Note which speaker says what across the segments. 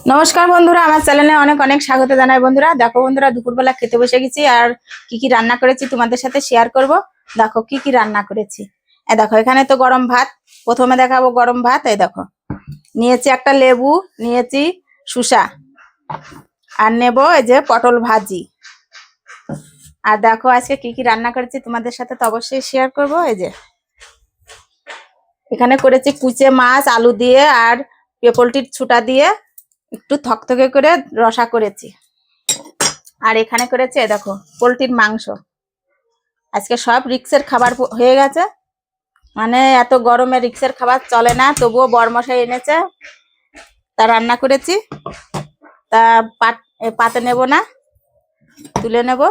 Speaker 1: নমস্কার বন্ধুরা, আমার চ্যানেলে অনেক অনেক স্বাগত জানাই। বন্ধুরা দেখো, বন্ধুরা দুপুরবেলা খেতে বসে গেছি আর কি কি রান্না করেছি তোমাদের সাথে শেয়ার করব। দেখো কি কি রান্না করেছি। এই দেখো, এখানে তো গরম ভাত, প্রথমে দেখাবো গরম ভাত। এই দেখো, নিয়েছি একটা লেবু, নিয়েছি শসা, আর নেব এই যে পটল ভাজি। আর দেখো আজকে কি কি রান্না করেছি তোমাদের সাথে তো অবশ্যই শেয়ার করব। এই যে এখানে করেছি কুচে মাছ আলু দিয়ে আর পোলট্রির ছুটা দিয়ে একটু থকথকে করে রসা করেছি। আর এখানে করেছে দেখো পোলট্রির মাংস। আজকে সব রিক্সের খাবার হয়ে গেছে, মানে এত গরমে রিক্সের খাবার চলে না, তবুও বরমশাই এনেছে তা রান্না করেছি। তা পাতে নেব না, তুলে নেব,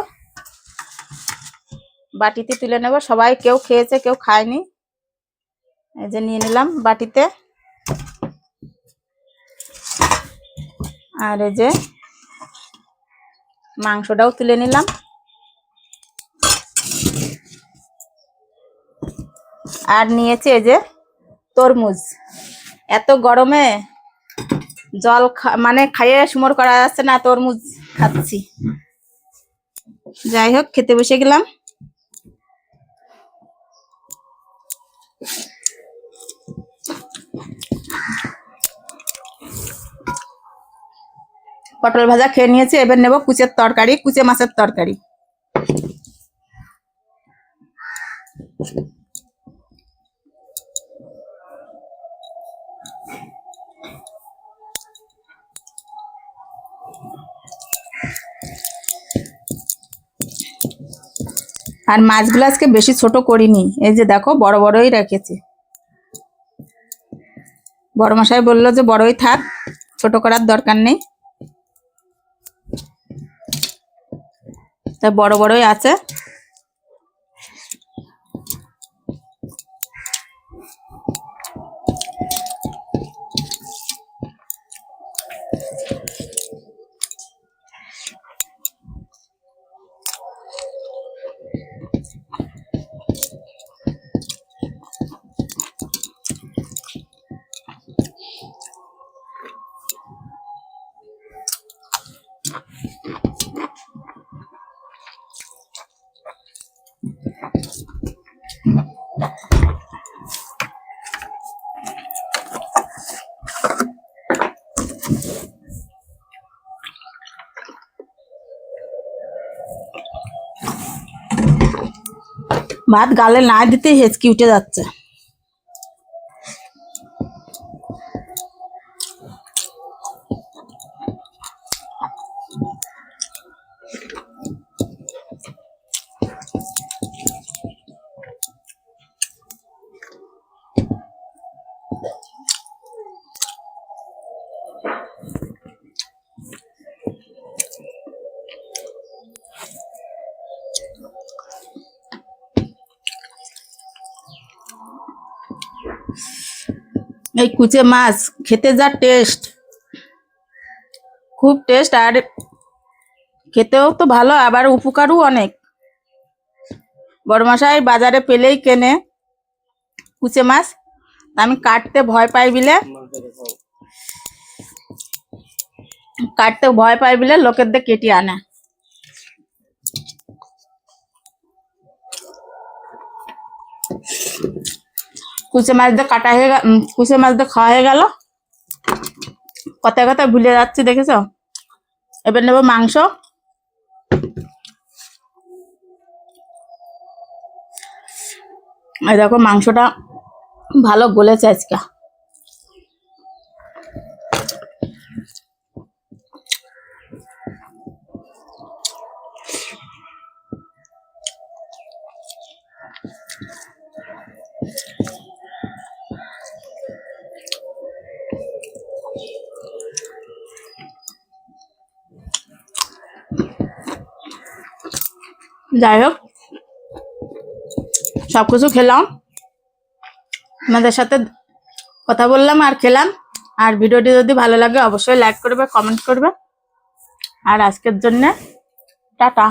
Speaker 1: বাটিতে তুলে নেব। সবাই কেউ খেয়েছে কেউ খায়নি, এই যে নিয়ে নিলাম বাটিতে। আর এই যে মাংসটাও তুলে নিলাম। আর নিয়েছি এই যে তরমুজ। এত গরমে জল মানে খাইয়ে সুমর করা যাচ্ছে না, তরমুজ খাচ্ছি। যাই হোক, খেতে বসে গেলাম। পটল ভাজা খেয়ে নিয়েছি, এবার নেব কুচের তরকারি, কুচে মাছের তরকারি। আর মাছগুলো আজকে বেশি ছোট করিনি, এই যে দেখো বড় বড়ই রেখেছি। বড় মশাই বললো যে বড়ই থাক, ছোট করার দরকার নেই, তাই বড় বড়ই আছে। ভাত গালে না দিতে হেঁচকি উঠে যাচ্ছে। এই কুচে মাছ খেতে যা টেস্ট, খুব টেস্ট, আর খেতেও তো ভালো, আবার উপকারও অনেক। বড়মশাই বাজারে পেলেই কেনে কুচে মাছ, আমি কাটতে ভয় পাই বিলে লোকের দিয়ে কেটে আনে। কুচে মাছ দিয়ে কাটা হয়ে গেল, কুচে মাছ দিয়ে খাওয়া হয়ে গেল। কথায় কথায় ভুলে যাচ্ছি, দেখেছ। এবার নেব মাংস। এই দেখো মাংসটা ভালো গলেছে আজকে। যাই হোক, সবকিছু খেলাম, আপনাদের সাথে কথা বললাম আর খেলাম। আর ভিডিওটি যদি ভালো লাগে অবশ্যই লাইক করবে, কমেন্ট করবে। আর আজকের জন্য টাটা।